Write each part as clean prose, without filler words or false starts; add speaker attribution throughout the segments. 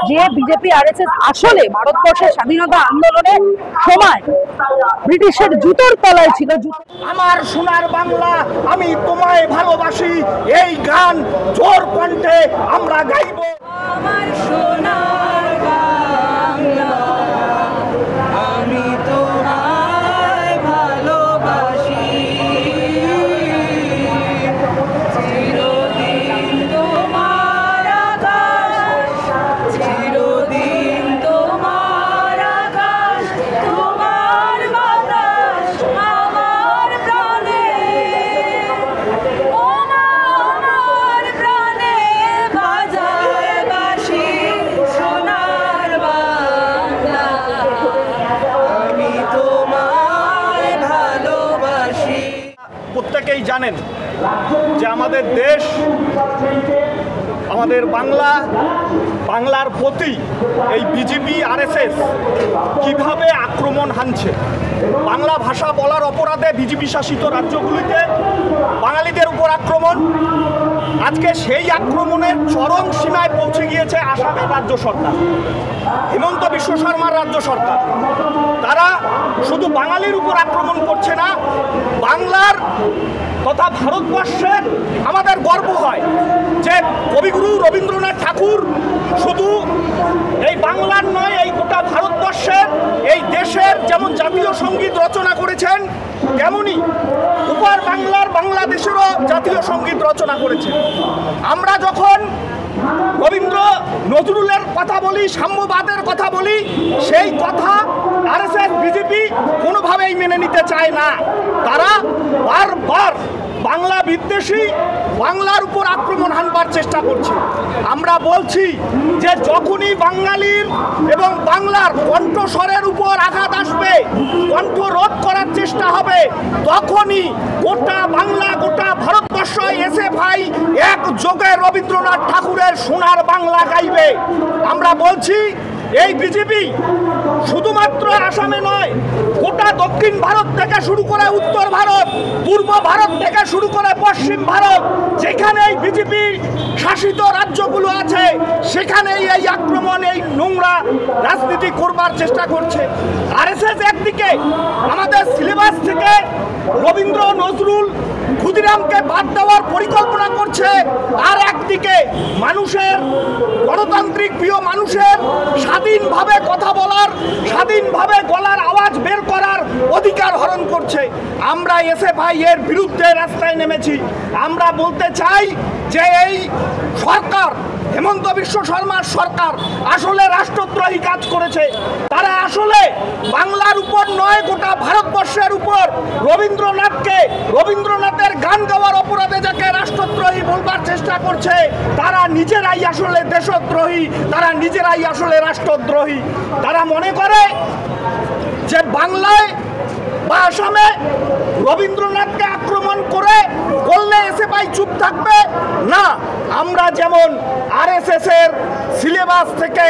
Speaker 1: যে BJP RSS আসলে ভারতবর্ষের স্বাধীনতা আন্দোলনের সময় ব্রিটিশের জুতোর তলায় ছিল।
Speaker 2: আমার সোনার বাংলা আমি তোমায় ভালোবাসি, এই গান জোর কণ্ঠে আমরা গাইব।
Speaker 3: আমার সোনার বাংলা আমি তোমায় ভালোবাসি, চিরদিন তোমার আকাশ, চিরদিন তোমার আকাশ, তোমার বাতাস আমার প্রাণে, আমার প্রাণে বাজায় বাঁশি সোনার বাংলা আমি তোমায় ভালোবাসি।
Speaker 2: প্রত্যেকেই জানেন যে আমাদের দেশ, আমাদের বাংলার প্রতি এই বিজেপি আরএসএস কিভাবে আক্রমণ হানছে। বাংলা ভাষা বলার অপরাধে বিজেপি শাসিত রাজ্যগুলিতে বাঙালিদের উপর আক্রমণ। আজকে সেই আক্রমণের চরম সীমায় পৌঁছে গিয়েছে আসামের রাজ্য সরকার, হিমন্ত বিশ্ব শর্মার রাজ্য সরকার। তারা শুধু বাঙালির উপর আক্রমণ করছে না, বাংলার তথা ভারতবর্ষের আমাদের গর্ব হয় যে কবিগুরু রবীন্দ্রনাথ ঠাকুর শুধু এই বাংলার নয়, এই গোটা ভারতবর্ষের, এই দেশের যেমন জাতীয় সঙ্গীত রচনা করেছেন, তেমনি উপর বাংলার বাংলাদেশেরও জাতীয় সঙ্গীত রচনা করেছেন। আমরা যখন রবীন্দ্র নজরুলের কথা বলি, সাম্যবাদের কথা বলি, সেই কথা আরএসএস বিজেপি কোনোভাবেই মেনে নিতে চায় না। তারা বারবার বাংলা বিদ্বেষী, বাংলার উপর আক্রমণ হানবার চেষ্টা করছে। আমরা বলছি যে যখনই বাঙালির এবং বাংলার কণ্ঠস্বরের উপর আঘাত আসবে, কণ্ঠ রোধ করার চেষ্টা হবে, তখনই গোটা বাংলা, গোটা ভারতবর্ষ এসএফআই একযোগে রবীন্দ্রনাথ ঠাকুরের সোনার বাংলা গাইবে। আমরা বলছি এই বিজেপি শুধুমাত্র আসামে নয়, গোটা দক্ষিণ ভারত থেকে শুরু করে উত্তর ভারত, পূর্ব ভারত থেকে শুরু করে পশ্চিম ভারত, যেখানে এই বিজেপি শাসিত রাজ্যগুলো আছে, সেখানেই এই আক্রমণ, এই নোংরা রাজনীতি করবার চেষ্টা করছে। আরএসএস একদিকে আমাদের সিলেবাস থেকে রবীন্দ্র নজরুল ক্ষুদিরামকে বাদ দেওয়ার পরিকল্পনা করছে, আর একদিকে মানুষের, গণতান্ত্রিক প্রিয় মানুষের স্বাধীনভাবে কথা বলার, স্বাধীনভাবে গলার আওয়াজ বের করার অধিকার হরণ করছে। আমরা এসএফআই এর বিরুদ্ধে রাস্তায় নেমেছি। আমরা বলতে চাই যে এই সরকার, হেমন্ত বিশ্ব শর্মার সরকার আসলে রাষ্ট্রদ্রোহী কাজ করেছে। তারা আসলে বাংলার উপর নয়, গোটা ভারতবর্ষের উপর রবীন্দ্রনাথের গান গাওয়ার অপরাধে যাকে রাষ্ট্রদ্রোহী বলবার চেষ্টা করছে, তারা নিজেরাই আসলে দেশদ্রোহী, তারা নিজেরাই আসলে রাষ্ট্রদ্রোহী। তারা মনে করে যে বাংলায় বা আসামে রবীন্দ্রনাথকে আক্রমণ করলে এসএফআই চুপ থাকবে না। আমরা যেমন আরএসএস এর সিলেবাস থেকে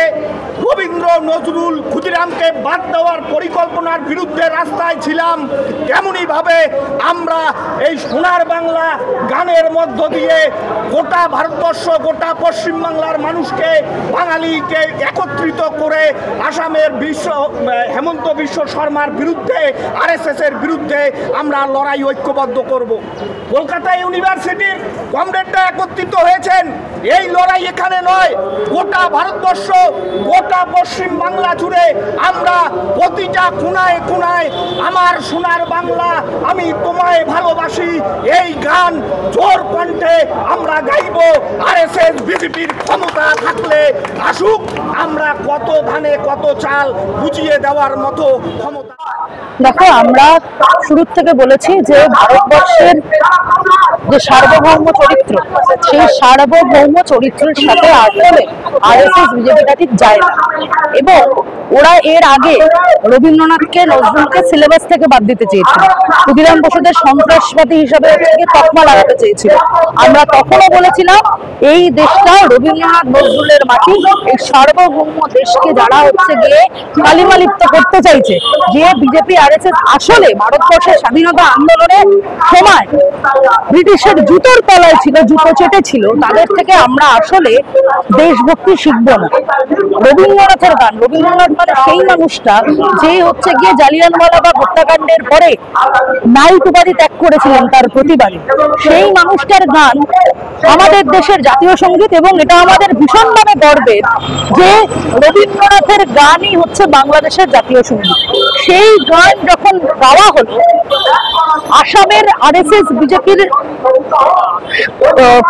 Speaker 2: রবীন্দ্র নজরুল ক্ষুদিরামকে বাদ দেওয়ার পরিকল্পনার বিরুদ্ধে রাস্তায় ছিলাম, তেমনিভাবে আমরা এই সোনার বাংলা গানের মধ্য দিয়ে গোটা ভারতবর্ষ, গোটা পশ্চিমবাংলার মানুষকে, বাঙালিকে একত্রিত করে আসামের হেমন্ত বিশ্ব শর্মার বিরুদ্ধে, আরএসএস এর বিরুদ্ধে আমরা লড়াই ঐক্যবদ্ধ করব। কলকাতা ইউনিভার্সিটির কমরেডরা একত্রিত হয়েছেন। এই লড়াই এখানে নয়, গোটা ভারতবর্ষ, গোটা পশ্চিম বাংলা জুড়ে আমরা প্রতিটা কোনায় কোনায় আমার সোনার বাংলা আমি তোমায় ভালোবাসি, এই গান জোর কণ্ঠে আমরা গাইব। আরএসএস বিজেপির ক্ষমতা থাকলে আসুক, আমরা কত ধানে কত চাল বুঝিয়ে দেওয়ার মতো ক্ষমতা।
Speaker 1: দেখো, আমরা শুরুর থেকে বলেছি যে ভারতবর্ষের যে সার্বভৌম চরিত্র, সেই সার্বভৌম চরিত্রের সাথে আসলে আরএসএস বিজেপিটা ঠিক যায় না। এবং ওরা এর আগে রবীন্দ্রনাথকে নজরুলকে সিলেবাস থেকে বাদ দিতে চেয়েছিল, ক্ষুদিরাম বসুদের সন্ত্রাসবাদী হিসাবে তকমা লাগাতে চেয়েছিল। আমরা তখনও বলেছিলাম এই দেশটা রবীন্দ্রনাথ নজরুলের মাটি, এই সার্বভৌম দেশকে যারা হচ্ছে গিয়ে কালিমালিপ্ত করতে চাইছে, যে বিজেপি আরএসএস আসলে ভারতবর্ষের স্বাধীনতা আন্দোলনের সময় ব্রিটিশের জুতোর তলায় ছিল, জুতো চেটে ছিল, তাদের থেকে আমরা আসলে দেশভক্তি শিখবো না। রবীন্দ্রনাথের গান, রবীন্দ্রনাথ মানে সেই মানুষটা যে হচ্ছে গিয়ে জালিয়ানওয়ালাবাগ হত্যাকাণ্ডের পরে নাইট উপাধি ত্যাগ করেছিলেন তার প্রতিবাদে, সেই মানুষটার গান আমাদের দেশের জাতীয় সঙ্গীত। এবং এটা আমাদের ভীষণভাবে গর্বের যে রবীন্দ্রনাথের গানই হচ্ছে বাংলাদেশের জাতীয় সঙ্গীত। সেই গান যখন গাওয়া হলো, আসামের আরএসএস বিজেপির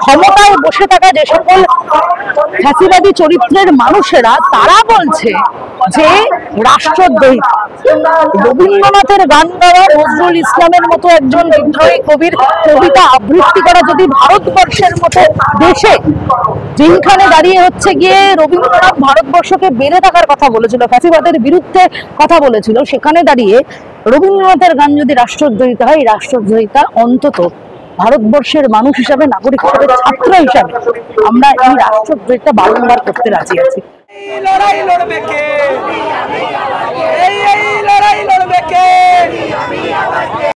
Speaker 1: ক্ষমতায় বসে থাকা যে সকল ফ্যাসিবাদী চরিত্রের মানুষেরা, তারা বলছে যে রাষ্ট্রদ্রোহী। রবীন্দ্রনাথের গান গাওয়া, নজরুল ইসলামের মতো একজন বিদ্রোহী কবির কবিতা আবৃত্তি করা যদি ভারতবর্ষের মতো দেশে, যেখানে দাঁড়িয়ে হচ্ছে গিয়ে রবীন্দ্রনাথ ভারতবর্ষকে বেড়ে থাকার কথা বলেছিল, ফ্যাসিবাদের বিরুদ্ধে কথা বলেছিল, সেখানে দাঁড়িয়ে রবীন্দ্রনাথের গান যদি রাষ্ট্রদ্রোহিতা হয়, রাষ্ট্রদ্রোহিতা অন্তত ভারতবর্ষের মানুষ হিসাবে, নাগরিক হিসাবে, ছাত্র হিসাবে আমরা এই রাষ্ট্রদ্রোহিতা বারংবার করতে রাজি আছি।
Speaker 3: লড়াই লড়বে কে?